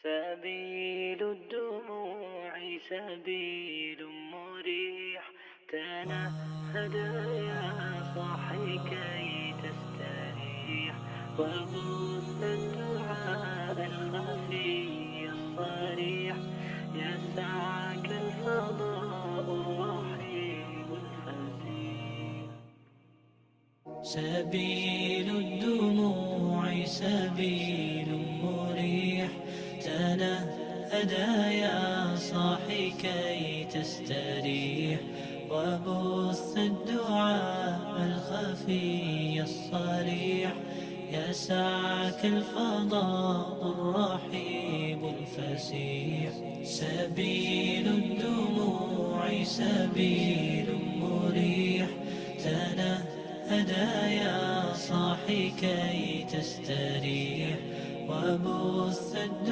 سبيل الدموع سبيل مريح، تنهد يا صاحي كي تستريح، وبث الدعاء الخفي الصريح، يسعك الفضاء الرحيم الفسيح. سبيل الدموع سبيل مريح، تنهد يا صاحي كي تستريح، وبث الدعاء الخفي الصريح، يسعك الفضاء الرحيب الفسيح. سبيل الدموع سبيل مريح، تنهد يا صاحي كي تستريح، وبث الدعاء